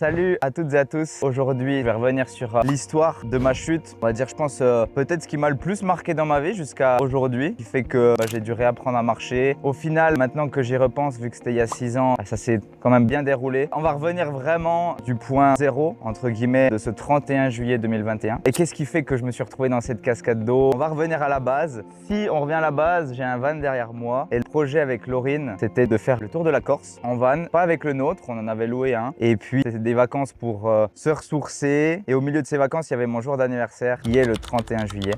Salut à toutes et à tous. Aujourd'hui, je vais revenir sur l'histoire de ma chute. On va dire, je pense, peut-être ce qui m'a le plus marqué dans ma vie jusqu'à aujourd'hui, qui fait que j'ai dû réapprendre à marcher. Au final, maintenant que j'y repense, vu que c'était il y a 6 ans, ça s'est quand même bien déroulé. On va revenir vraiment du point zéro, entre guillemets, de ce 31 juillet 2021. Et qu'est-ce qui fait que je me suis retrouvé dans cette cascade d'eau? On va revenir à la base. Si on revient à la base, j'ai un van derrière moi. Et le projet avec Laurine, c'était de faire le tour de la Corse en van. Pas avec le nôtre, on en avait loué un. Et puis, c'était des vacances pour se ressourcer. Et au milieu de ces vacances, il y avait mon jour d'anniversaire qui est le 31 juillet.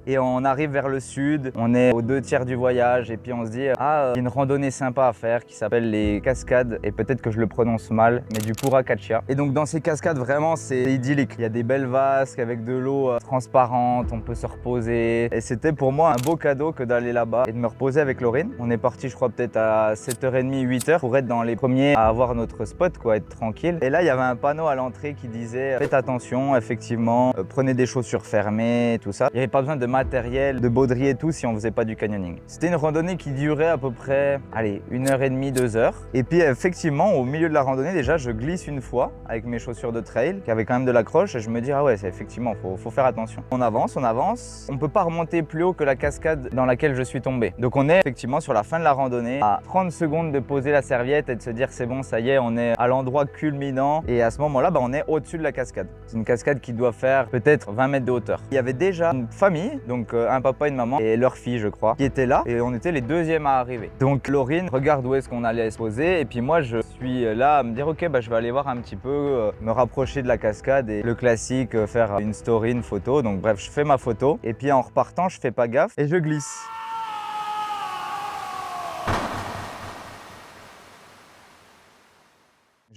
Et on arrive vers le sud, on est aux 2/3 du voyage et puis on se dit il y a une randonnée sympa à faire qui s'appelle les cascades et peut-être que je le prononce mal, mais du Puracachia. Et donc dans ces cascades vraiment c'est idyllique. Il y a des belles vasques avec de l'eau transparente, on peut se reposer. Et c'était pour moi un beau cadeau que d'aller là-bas et de me reposer avec Laurine. On est parti je crois peut-être à 7h30, 8h pour être dans les premiers à avoir notre spot, quoi, être tranquille. Et là il y avait un panneau à l'entrée qui disait faites attention, effectivement, prenez des chaussures fermées, tout ça. Il n'y avait pas besoin de matériel, de baudrier et tout si on faisait pas du canyoning. C'était une randonnée qui durait à peu près, allez, 1h30, 2h. Et puis effectivement, au milieu de la randonnée, déjà, je glisse une fois avec mes chaussures de trail qui avaient quand même de l'accroche et je me dis, ah ouais, c'est effectivement, faut faire attention. On avance, on avance. On peut pas remonter plus haut que la cascade dans laquelle je suis tombé. Donc on est effectivement sur la fin de la randonnée, à 30 secondes de poser la serviette et de se dire, c'est bon, ça y est, on est à l'endroit culminant. Et à ce moment-là, on est au-dessus de la cascade. C'est une cascade qui doit faire peut-être 20 mètres de hauteur. Il y avait déjà une famille, donc un papa, une maman et leur fille je crois, qui étaient là et on était les deuxièmes à arriver. Donc Laurine regarde où est-ce qu'on allait se poser et puis moi je suis là à me dire ok je vais aller voir un petit peu, me rapprocher de la cascade et le classique, faire une story, une photo. Donc bref, je fais ma photo et puis en repartant je fais pas gaffe et je glisse.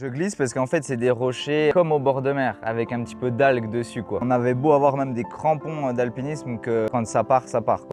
Je glisse parce qu'en fait c'est des rochers comme au bord de mer avec un petit peu d'algues dessus quoi. On avait beau avoir même des crampons d'alpinisme que quand ça part.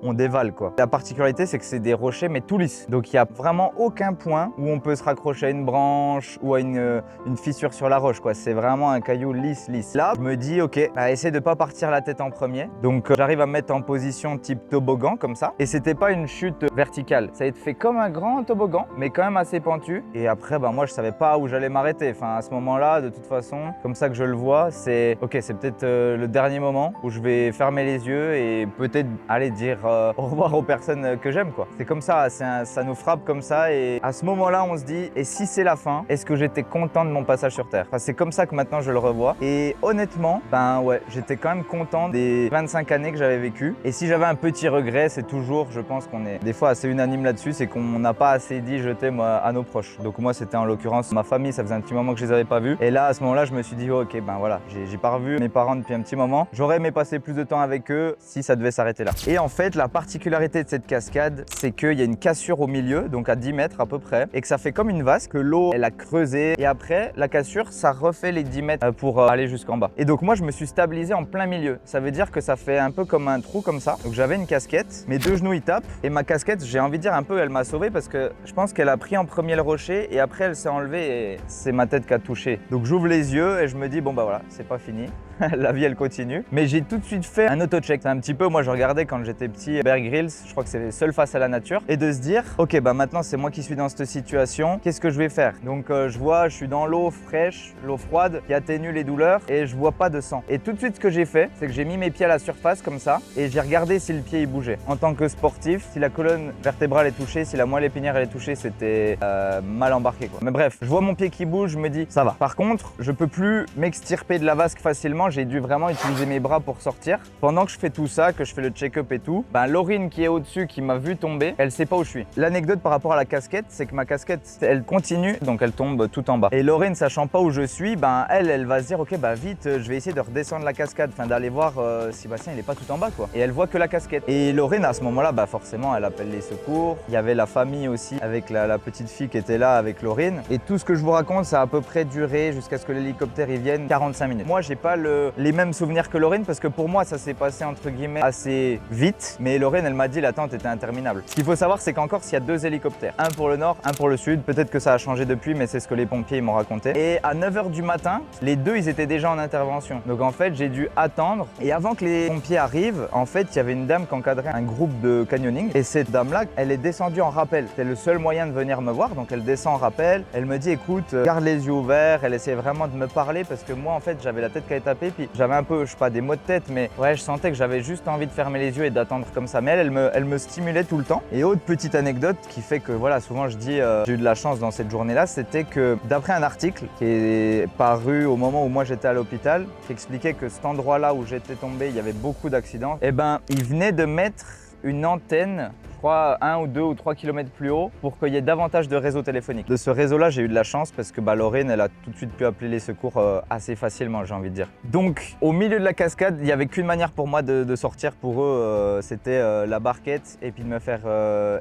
On dévale quoi. La particularité c'est que c'est des rochers mais tout lisses. Donc il n'y a vraiment aucun point où on peut se raccrocher à une branche ou à une fissure sur la roche quoi. C'est vraiment un caillou lisse. Là je me dis ok, essaie de pas partir la tête en premier. Donc j'arrive à me mettre en position type toboggan comme ça. Et c'était pas une chute verticale. Ça a été fait comme un grand toboggan mais quand même assez pentu. Et après moi je savais pas où j'allais m'arrêter. Enfin, à ce moment-là, de toute façon, comme ça que je le vois, c'est ok, c'est peut-être le dernier moment où je vais fermer les yeux et peut-être aller dire au revoir aux personnes que j'aime, quoi. C'est comme ça, ça nous frappe comme ça et à ce moment-là, on se dit, et si c'est la fin, est-ce que j'étais content de mon passage sur Terre? Enfin, c'est comme ça que maintenant je le revois et honnêtement, ouais, j'étais quand même content des 25 années que j'avais vécues. Et si j'avais un petit regret, c'est toujours, je pense qu'on est des fois assez unanime là-dessus, c'est qu'on n'a pas assez dit je t'aime à nos proches. Donc moi, c'était en l'occurrence ma famille, ça faisait un petit moment que je les avais pas vus. Et là, à ce moment-là, je me suis dit, ok, voilà, j'ai pas revu mes parents depuis un petit moment. J'aurais aimé passer plus de temps avec eux si ça devait s'arrêter là. Et en fait, la particularité de cette cascade, c'est qu'il y a une cassure au milieu, donc à 10 mètres à peu près, et que ça fait comme une vasque, que l'eau, elle a creusé. Et après, la cassure, ça refait les 10 mètres pour aller jusqu'en bas. Et donc moi, je me suis stabilisé en plein milieu. Ça veut dire que ça fait un peu comme un trou comme ça. Donc j'avais une casquette, mes deux genoux, ils tapent. Et ma casquette, j'ai envie de dire un peu, elle m'a sauvé parce que je pense qu'elle a pris en premier le rocher et après, elle s'est enlevée et c'est ma tête qui a touché. Donc j'ouvre les yeux et je me dis bon voilà, c'est pas fini. La vie elle continue. Mais j'ai tout de suite fait un auto-check. C'est un petit peu, moi je regardais quand j'étais petit Bear Grylls, je crois que c'est seul face à la nature. Et de se dire, ok maintenant c'est moi qui suis dans cette situation, qu'est-ce que je vais faire? Donc je vois, je suis dans l'eau fraîche, l'eau froide qui atténue les douleurs et je vois pas de sang. Et tout de suite ce que j'ai fait, c'est que j'ai mis mes pieds à la surface comme ça et j'ai regardé si le pied il bougeait. En tant que sportif, si la colonne vertébrale est touchée, si la moelle épinière elle est touchée, c'était mal embarqué quoi. Mais bref, je vois mon pied qui bouge, je me dis ça va. Par contre, je peux plus m'extirper de la vasque facilement, j'ai dû vraiment utiliser mes bras pour sortir. Pendant que je fais tout ça, que je fais le check-up et tout, Laurine qui est au-dessus, qui m'a vu tomber, elle sait pas où je suis. L'anecdote par rapport à la casquette, c'est que ma casquette, elle continue, donc elle tombe tout en bas. Et Laurine, sachant pas où je suis, elle va se dire, ok, vite, je vais essayer de redescendre la cascade, d'aller voir si Bastien, il est pas tout en bas, quoi. Et elle voit que la casquette. Et Laurine, à ce moment-là, forcément, elle appelle les secours. Il y avait la famille aussi, avec la petite fille qui était là avec Laurine. Et tout ce que je vous raconte, ça a à peu près duré jusqu'à ce que l'hélicoptère y vienne 45 minutes. Moi, j'ai pas les mêmes souvenirs que Laurine parce que pour moi, ça s'est passé entre guillemets assez vite. Mais Laurine, elle m'a dit l'attente était interminable. Ce qu'il faut savoir, c'est qu'en Corse, il y a deux hélicoptères. Un pour le nord, un pour le sud. Peut-être que ça a changé depuis, mais c'est ce que les pompiers m'ont raconté. Et à 9h du matin, les deux, ils étaient déjà en intervention. Donc en fait, j'ai dû attendre. Et avant que les pompiers arrivent, en fait, il y avait une dame qui encadrait un groupe de canyoning. Et cette dame-là, elle est descendue en rappel. C'était le seul moyen de venir me voir. Donc elle descend en rappel. Elle me dit, écoute, garde les yeux ouverts, elle essayait vraiment de me parler parce que moi en fait j'avais la tête qui avait tapé, puis j'avais un peu, je sais pas, des maux de tête, mais ouais, je sentais que j'avais juste envie de fermer les yeux et d'attendre comme ça. Mais elle me stimulait tout le temps. Et autre petite anecdote qui fait que voilà, souvent je dis j'ai eu de la chance dans cette journée-là, c'était que d'après un article qui est paru au moment où moi j'étais à l'hôpital, qui expliquait que cet endroit-là où j'étais tombé, il y avait beaucoup d'accidents, et ben il venait de mettre une antenne, je crois 1 ou 2 ou 3 km plus haut pour qu'il y ait davantage de réseaux téléphoniques. De ce réseau-là, j'ai eu de la chance parce que Laurine, elle a tout de suite pu appeler les secours assez facilement, j'ai envie de dire. Donc, au milieu de la cascade, il n'y avait qu'une manière pour moi de sortir pour eux, c'était la barquette et puis de me faire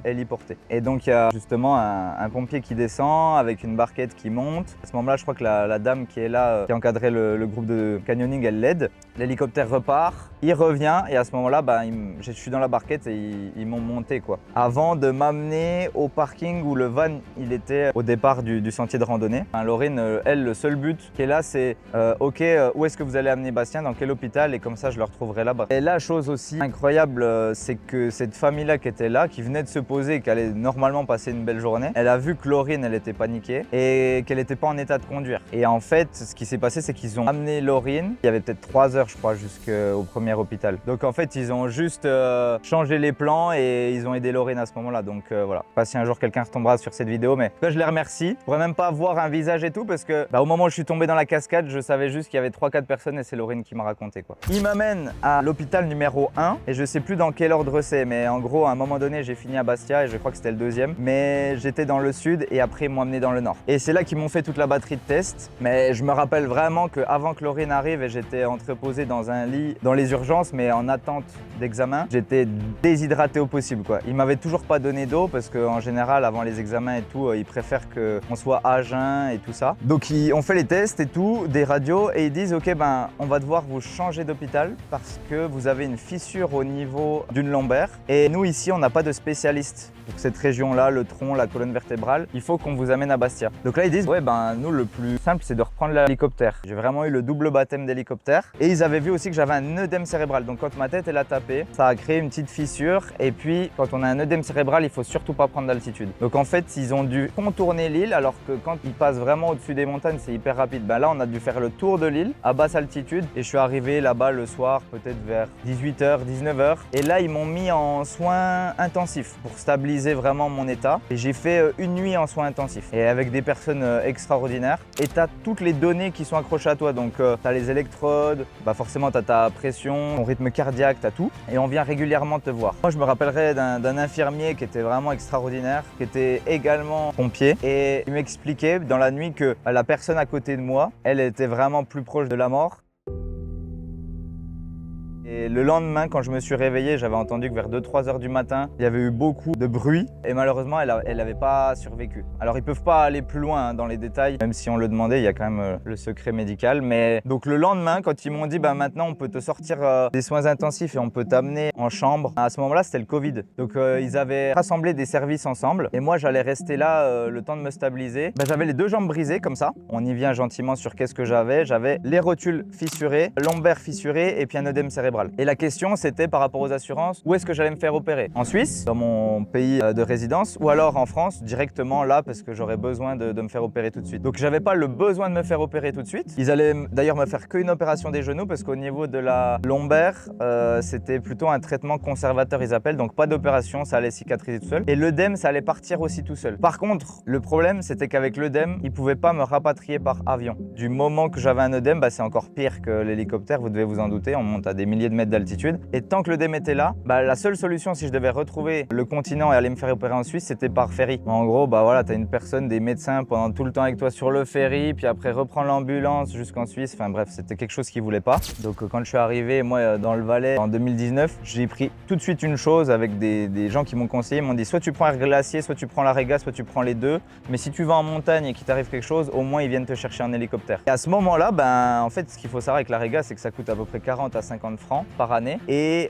héliporter. Et donc, il y a justement un pompier qui descend avec une barquette qui monte. À ce moment-là, je crois que la dame qui est là, qui encadrait le groupe de canyoning, elle l'aide. L'hélicoptère repart, il revient et à ce moment-là, je suis dans la barquette et ils m'ont monté quoi. Avant de m'amener au parking où le van il était au départ du sentier de randonnée. Laurine, elle, le seul but qui est là, c'est ok, où est-ce que vous allez amener Bastien, dans quel hôpital, et comme ça je le retrouverai là-bas. Et la chose aussi incroyable, c'est que cette famille-là qui était là, qui venait de se poser, qui allait normalement passer une belle journée, elle a vu que Laurine, elle était paniquée et qu'elle n'était pas en état de conduire. Et en fait, ce qui s'est passé, c'est qu'ils ont amené Laurine, il y avait peut-être 3 heures je crois jusqu'au premier hôpital. Donc en fait, ils ont juste changé les plans et ils ont aidé Laurine à ce moment-là. Donc voilà, pas si un jour quelqu'un retombera sur cette vidéo, mais je les remercie. Je pourrais même pas voir un visage et tout parce que au moment où je suis tombé dans la cascade, je savais juste qu'il y avait 3-4 personnes et c'est Laurine qui m'a raconté quoi. Il m'amène à l'hôpital numéro 1 et je sais plus dans quel ordre c'est, mais en gros à un moment donné j'ai fini à Bastia et je crois que c'était le deuxième, mais j'étais dans le sud et après ils m'ont amené dans le nord. Et c'est là qu'ils m'ont fait toute la batterie de tests, mais je me rappelle vraiment qu'avant que Laurine arrive et j'étais entreposé dans un lit dans les urgences mais en attente d'examen, j'étais déshydraté au possible quoi. Ils m'avaient toujours pas donné d'eau parce qu'en général avant les examens et tout, ils préfèrent qu'on soit à jeun et tout ça. Donc on fait les tests et tout, des radios, et ils disent ok on va devoir vous changer d'hôpital parce que vous avez une fissure au niveau d'une lombaire et nous ici on n'a pas de spécialiste pour cette région-là, le tronc, la colonne vertébrale, il faut qu'on vous amène à Bastia. Donc là ils disent ouais nous le plus simple c'est de reprendre l'hélicoptère. J'ai vraiment eu le double baptême d'hélicoptère et ils avaient vu aussi que j'avais un œdème cérébral. Donc quand ma tête elle a tapé, ça a créé une petite fissure et puis quand on a un œdème cérébral, il faut surtout pas prendre d'altitude. Donc en fait ils ont dû contourner l'île alors que quand ils passent vraiment au-dessus des montagnes c'est hyper rapide. Là on a dû faire le tour de l'île à basse altitude et je suis arrivé là-bas le soir peut-être vers 18h, 19h et là ils m'ont mis en soins intensifs pour stabiliser vraiment mon état et j'ai fait une nuit en soins intensifs et avec des personnes extraordinaires et tu as toutes les données qui sont accrochées à toi. Donc tu as les électrodes, forcément tu as ta pression, ton rythme cardiaque, tu as tout et on vient régulièrement te voir. Moi je me rappellerai d'un infirmier qui était vraiment extraordinaire, qui était également pompier et il m'expliquait dans la nuit que la personne à côté de moi, elle était vraiment plus proche de la mort. Et le lendemain, quand je me suis réveillé, j'avais entendu que vers 2-3 heures du matin, il y avait eu beaucoup de bruit et malheureusement, elle n'avait pas survécu. Alors, ils ne peuvent pas aller plus loin dans les détails, même si on le demandait, il y a quand même le secret médical. Mais donc, le lendemain, quand ils m'ont dit maintenant, on peut te sortir des soins intensifs et on peut t'amener en chambre, à ce moment-là, c'était le Covid. Donc, ils avaient rassemblé des services ensemble et moi, j'allais rester là le temps de me stabiliser. J'avais les 2 jambes brisées comme ça. On y vient gentiment sur qu'est-ce que j'avais. J'avais les rotules fissurées, lombaire fissurée et puis un œdème cérébral. Et la question, c'était par rapport aux assurances, où est-ce que j'allais me faire opérer? En Suisse, dans mon pays de résidence, ou alors en France, directement là, parce que j'aurais besoin de me faire opérer tout de suite. Donc, j'avais pas le besoin de me faire opérer tout de suite. Ils allaient d'ailleurs me faire qu'une opération des genoux, parce qu'au niveau de la lombaire, c'était plutôt un traitement conservateur, ils appellent, donc pas d'opération, ça allait cicatriser tout seul. Et l'œdème, ça allait partir aussi tout seul. Par contre, le problème, c'était qu'avec l'œdème, ils pouvaient pas me rapatrier par avion. Du moment que j'avais un œdème, c'est encore pire que l'hélicoptère, vous devez vous en douter, on monte à des milliers de mètres d'altitude. Et tant que l'œdème était là, la seule solution si je devais retrouver le continent et aller me faire opérer en Suisse, c'était par ferry. En gros, tu as une personne, des médecins pendant tout le temps avec toi sur le ferry, puis après reprendre l'ambulance jusqu'en Suisse. Enfin bref, c'était quelque chose qu'ils voulaient pas. Donc quand je suis arrivé, moi, dans le Valais en 2019, j'ai pris tout de suite une chose avec des gens qui m'ont conseillé, ils m'ont dit soit tu prends Air Glacier, soit tu prends la Rega, soit tu prends les deux. Mais si tu vas en montagne et qu'il t'arrive quelque chose, au moins ils viennent te chercher en hélicoptère. Et à ce moment-là, en fait, ce qu'il faut savoir avec la Rega, c'est que ça coûte à peu près 40 à 50 francs par année et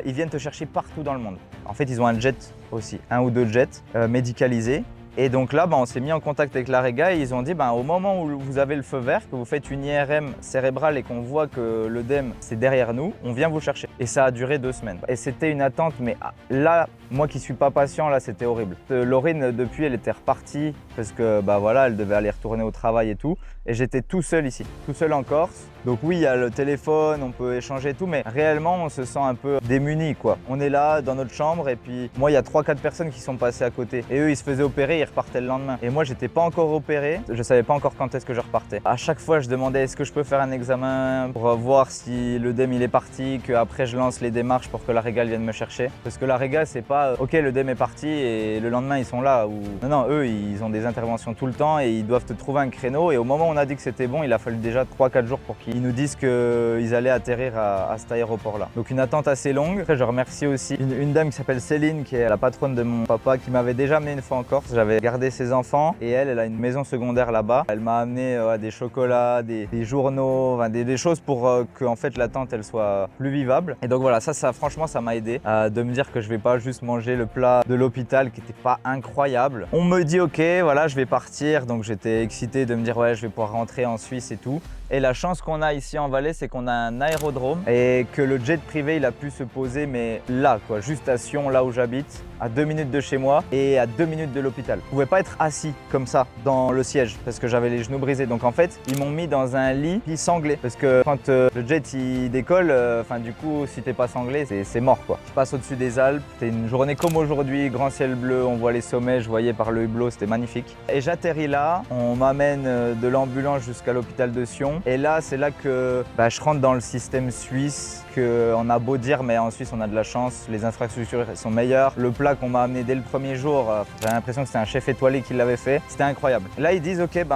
ils viennent te chercher partout dans le monde. En fait, ils ont un jet aussi, 1 ou 2 jets médicalisés Et donc là, on s'est mis en contact avec l'AREGA et ils ont dit au moment où vous avez le feu vert, que vous faites une IRM cérébrale et qu'on voit que l'œdème c'est derrière nous, on vient vous chercher. Et ça a duré 2 semaines. Et c'était une attente, mais là, moi qui suis pas patient, là c'était horrible. Laurine, depuis, elle était repartie parce que voilà, elle devait aller retourner au travail et tout. Et j'étais tout seul ici, tout seul en Corse. Donc oui, il y a le téléphone, on peut échanger et tout, mais réellement, on se sent un peu démunis, quoi. On est là, dans notre chambre, et puis moi, il y a 3-4 personnes qui sont passées à côté. Et eux, ils se faisaient opérer, ils repartaient le lendemain. Et moi, j'étais pas encore opéré, je savais pas encore quand est-ce que je repartais. À chaque fois, je demandais est-ce que je peux faire un examen pour voir si l'œdème il est parti, qu'après je lance les démarches pour que l'AREGA vienne me chercher. Parce que l'AREGA, c'est pas ok, l'œdème est parti et le lendemain, ils sont là. Ou... Non, eux, ils ont des interventions tout le temps et ils doivent te trouver un créneau. Et au moment où on a dit que c'était bon, il a fallu déjà 3-4 jours pour qu'ils nous disent qu'ils allaient atterrir à cet aéroport-là. Donc une attente assez longue. Après, je remercie aussi une dame qui s'appelle Céline, qui est la patronne de mon papa, qui m'avait déjà amené une fois en Corse. J'avais gardé ses enfants et elle a une maison secondaire là-bas. Elle m'a amené des chocolats, des journaux, des choses pour que en fait, l'attente elle soit plus vivable. Et donc voilà, ça franchement, ça m'a aidé de me dire que je vais pas juste manger le plat de l'hôpital qui était pas incroyable. On me dit ok, voilà, je vais partir. Donc j'étais excité de me dire ouais, je vais pouvoir rentrer en Suisse et tout. Et la chance qu'on a ici en Valais, c'est qu'on a un aérodrome et que le jet privé, il a pu se poser, mais là, quoi, juste à Sion, là où j'habite, à 2 minutes de chez moi et à 2 minutes de l'hôpital. Je pouvais pas être assis comme ça dans le siège parce que j'avais les genoux brisés. Donc en fait, ils m'ont mis dans un lit puis sanglé parce que quand le jet il décolle, du coup, si t'es pas sanglé, c'est mort quoi. Je passe au-dessus des Alpes. C'était une journée comme aujourd'hui, grand ciel bleu, on voit les sommets, je voyais par le hublot, c'était magnifique. Et j'atterris là, on m'amène de l'ambulance jusqu'à l'hôpital de Sion. Et là, c'est là que je rentre dans le système suisse, qu'on a beau dire, mais en Suisse, on a de la chance. Les infrastructures sont meilleures. Le plat qu'on m'a amené dès le premier jour, j'avais l'impression que c'était un chef étoilé qui l'avait fait. C'était incroyable. Là, ils disent, ok,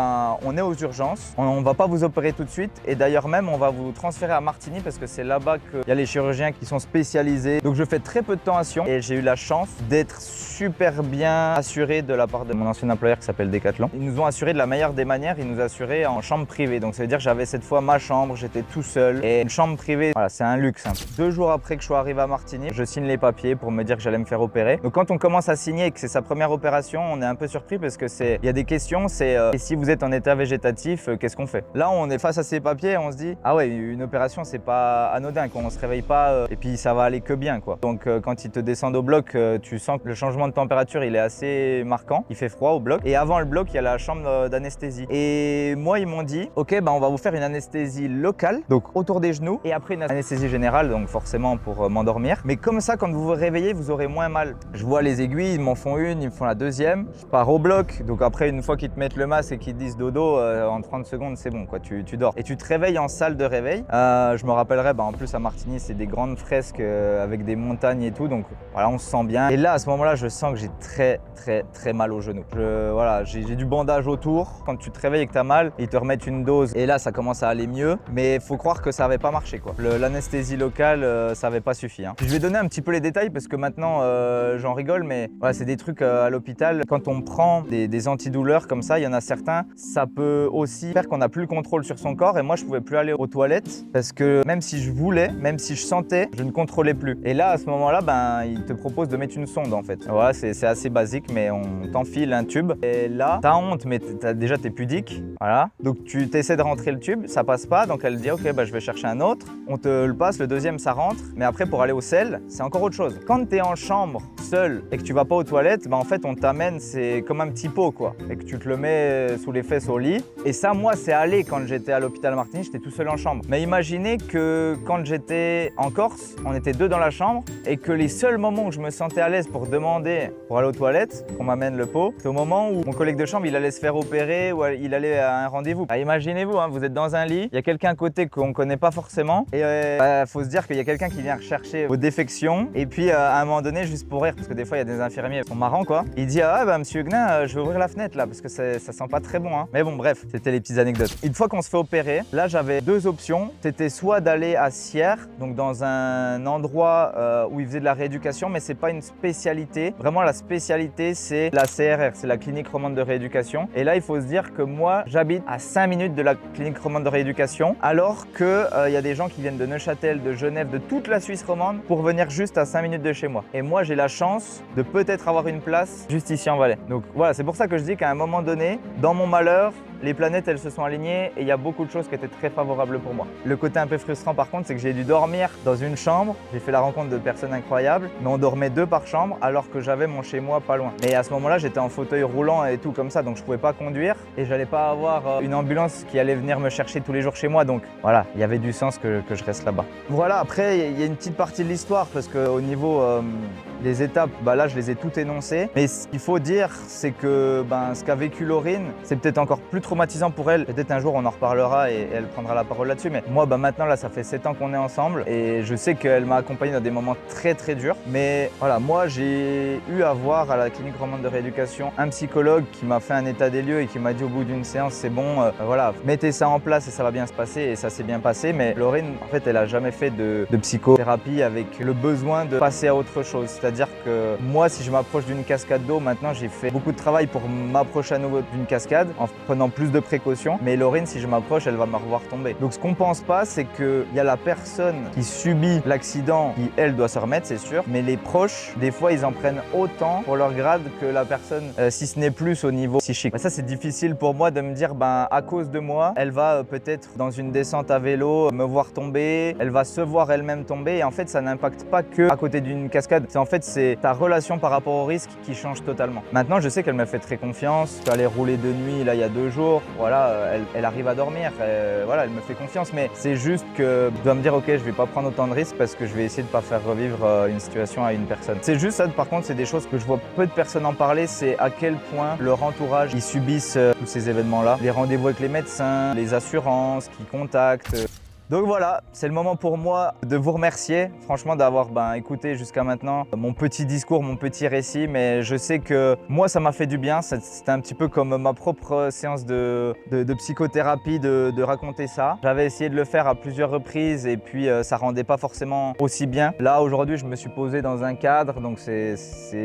on est aux urgences. On va pas vous opérer tout de suite. Et d'ailleurs, même, on va vous transférer à Martigny parce que c'est là-bas qu'il y a les chirurgiens qui sont spécialisés. Donc, je fais très peu de temps à Sion et j'ai eu la chance d'être super bien assuré de la part de mon ancien employeur qui s'appelle Decathlon. Ils nous ont assuré de la meilleure des manières. Ils nous assuraient en chambre privée. Donc, ça veut dire que j'avais cette fois ma chambre, j'étais tout seul. Et une chambre privée, voilà, c'est un luxe. 2 jours après que je sois arrivé à Martigny, je signe les papiers pour me dire que j'allais me faire opérer. Donc quand on commence à signer et que c'est sa première opération, on est un peu surpris parce que il y a des questions, c'est et si vous êtes en état végétatif, qu'est-ce qu'on fait? Là, on est face à ces papiers et on se dit ah ouais, une opération, c'est pas anodin, quoi. On se réveille pas et puis ça va aller que bien, quoi. Donc quand ils te descendent au bloc, tu sens que le changement de température, il est assez marquant. Il fait froid au bloc. Et avant le bloc, il y a la chambre d'anesthésie. Et moi, ils m'ont dit ok, on va vous faire une anesthésie locale, donc autour des genoux, et après une anesthésie générale, donc forcément pour m'endormir. Mais comme ça, quand vous vous réveillez, vous aurez moins mal. Je vois les aiguilles, ils m'en font une, ils me font la deuxième. Je pars au bloc, donc après une fois qu'ils te mettent le masque et qu'ils te disent dodo, en 30 secondes c'est bon, quoi, tu dors. Et tu te réveilles en salle de réveil. Je me rappellerai, en plus à Martigny, c'est des grandes fresques avec des montagnes et tout, donc voilà, on se sent bien. Et là, à ce moment-là, je sens que j'ai très mal au genou. Voilà, j'ai du bandage autour. Quand tu te réveilles et que tu as mal, ils te remettent une dose et là, ça commence à aller mieux. Mais il faut croire que ça n'avait pas marché, quoi. L'anesthésie locale, ça n'avait pas suffi. Je vais donner un petit peu les détails parce que maintenant, j'en rigole, mais voilà, c'est des trucs à l'hôpital. Quand on prend des antidouleurs comme ça, il y en a certains, ça peut aussi faire qu'on n'a plus le contrôle sur son corps. Et moi, je pouvais plus aller aux toilettes parce que même si je voulais, même si je sentais, je ne contrôlais plus. Et là, à ce moment-là, ils te proposent de mettre une sonde en fait. Voilà, c'est assez basique, mais on t'enfile un tube. Et là, t'as honte, mais déjà t'es pudique. Voilà. Donc tu essaies de rentrer le tube, ça passe pas. Donc elle dit ok, je vais chercher un autre. On te le passe, le deuxième ça rentre. Mais après, pour aller au sel, c'est encore autre chose. Quand tu es en chambre seul et que tu vas pas aux toilettes, en fait, on t'amène, c'est comme un petit pot, quoi. Et que tu te le mets sous les fesses au lit. Et ça, moi, c'est allé quand j'étais à l'hôpital Martigny, j'étais tout seul en chambre. Mais imaginez que quand j'étais en Corse, on était 2 dans la chambre et que les seuls moments où je me sentais à l'aise pour demander pour aller aux toilettes, qu'on m'amène le pot, c'est au moment où mon collègue de chambre, il allait se faire opérer ou il allait à un rendez-vous. Imaginez-vous, vous êtes dans un lit, il y a quelqu'un à côté qu'on connaît pas forcément et faut se dire qu'il y a quelqu'un qui vient rechercher vos défections et puis à un moment donné, juste pour rire, parce que des fois il y a des infirmiers qui sont marrants, quoi, il dit monsieur Huguenin, je vais ouvrir la fenêtre là parce que ça sent pas très bon, Mais bon, bref, c'était les petites anecdotes. Une fois qu'on se fait opérer, là j'avais 2 options. C'était soit d'aller à Sierre, donc dans un endroit où ils faisaient de la rééducation, mais c'est pas une spécialité. Vraiment, la spécialité c'est la CRR, c'est la clinique romande de rééducation. Et là, il faut se dire que moi, j'habite à 5 minutes de la clinique romande de rééducation, alors que il y a des gens qui viennent de Neuchâtel, de Genève, de toute la Suisse romande pour venir juste à 5 minutes de chez moi. Et moi, j'ai la chance chance de peut-être avoir une place juste ici en Valais. Donc voilà, c'est pour ça que je dis qu'à un moment donné, dans mon malheur, les planètes, elles se sont alignées et il y a beaucoup de choses qui étaient très favorables pour moi. Le côté un peu frustrant par contre, c'est que j'ai dû dormir dans une chambre. J'ai fait la rencontre de personnes incroyables, mais on dormait 2 par chambre alors que j'avais mon chez-moi pas loin. Et à ce moment-là, j'étais en fauteuil roulant et tout comme ça, donc je pouvais pas conduire et j'allais pas avoir une ambulance qui allait venir me chercher tous les jours chez moi. Donc voilà, il y avait du sens que je reste là-bas. Voilà, après, il y a une petite partie de l'histoire parce qu'au niveau des étapes, là, je les ai toutes énoncées. Mais ce qu'il faut dire, c'est que ce qu'a vécu Laurine, c'est peut-être encore plus traumatisant pour elle. Peut-être un jour, on en reparlera et elle prendra la parole là-dessus. Mais moi, maintenant, là, ça fait 7 ans qu'on est ensemble et je sais qu'elle m'a accompagné dans des moments très, très durs. Mais voilà, moi, j'ai eu à voir à la clinique romande de rééducation un psychologue qui m'a fait un état des lieux et qui m'a dit au bout d'une séance, c'est bon, voilà, mettez ça en place et ça va bien se passer. Et ça s'est bien passé. Mais Laurine, en fait, elle a jamais fait de psychothérapie avec le besoin de passer à autre chose. C'est-à-dire que moi, si je m'approche d'une cascade d'eau, maintenant, j'ai fait beaucoup de travail pour m'approcher à nouveau d'une cascade en prenant plus de précautions. Mais Laurine, si je m'approche, elle va me revoir tomber. Donc ce qu'on pense pas, c'est qu'il y a la personne qui subit l'accident qui, elle, doit se remettre, c'est sûr. Mais les proches, des fois, ils en prennent autant pour leur grade que la personne, si ce n'est plus au niveau psychique. Ça, c'est difficile pour moi de me dire, à cause de moi, elle va peut-être dans une descente à vélo me voir tomber, elle va se voir elle-même tomber. Et en fait, ça n'impacte pas que à côté d'une cascade. C'est ta relation par rapport au risque qui change totalement. Maintenant, je sais qu'elle m'a fait très confiance. Je suis allé rouler de nuit, là, il y a 2 jours. Voilà, elle arrive à dormir. Voilà, elle me fait confiance. Mais c'est juste que je dois me dire, ok, je vais pas prendre autant de risques parce que je vais essayer de pas faire revivre une situation à une personne. C'est juste ça, par contre, c'est des choses que je vois peu de personnes en parler. C'est à quel point leur entourage, ils subissent tous ces événements-là. Les rendez-vous avec les médecins, les assurances qui contactent. Donc voilà, c'est le moment pour moi de vous remercier, franchement, d'avoir écouté jusqu'à maintenant mon petit discours, mon petit récit. Mais je sais que moi, ça m'a fait du bien. C'était un petit peu comme ma propre séance de psychothérapie de raconter ça. J'avais essayé de le faire à plusieurs reprises et puis ça rendait pas forcément aussi bien. Là, aujourd'hui, je me suis posé dans un cadre. Donc c'est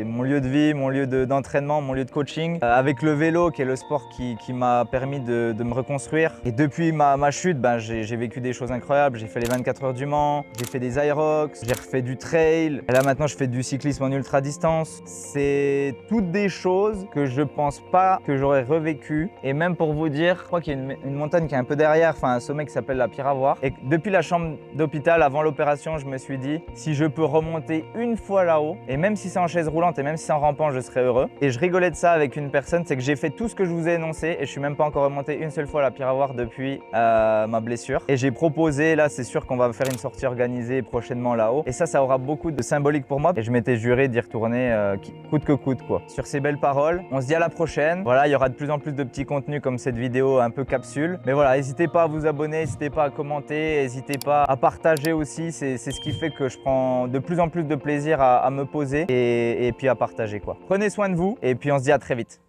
mon lieu de vie, mon lieu d'entraînement, mon lieu de coaching. Avec le vélo, qui est le sport qui m'a permis de me reconstruire. Et depuis ma chute, j'ai vécu des choses incroyables. J'ai fait les 24 heures du Mans, j'ai fait des Irox, j'ai refait du trail. Et là maintenant, je fais du cyclisme en ultra distance. C'est toutes des choses que je pense pas que j'aurais revécu. Et même pour vous dire, je crois qu'il y a une montagne qui est un peu derrière, enfin un sommet qui s'appelle la Pierre à Voir. Et depuis la chambre d'hôpital, avant l'opération, je me suis dit, si je peux remonter une fois là-haut, et même si c'est en chaise roulante et même si c'est en rampant, je serais heureux. Et je rigolais de ça avec une personne, c'est que j'ai fait tout ce que je vous ai énoncé et je suis même pas encore remonté une seule fois à la Pierre à Voir depuis ma blessure. Et j'ai proposé, là c'est sûr qu'on va faire une sortie organisée prochainement là-haut. Et ça aura beaucoup de symbolique pour moi. Et je m'étais juré d'y retourner coûte que coûte quoi. Sur ces belles paroles, on se dit à la prochaine. Voilà, il y aura de plus en plus de petits contenus comme cette vidéo un peu capsule. Mais voilà, n'hésitez pas à vous abonner, n'hésitez pas à commenter, n'hésitez pas à partager aussi. C'est ce qui fait que je prends de plus en plus de plaisir à me poser et puis à partager quoi. Prenez soin de vous et puis on se dit à très vite.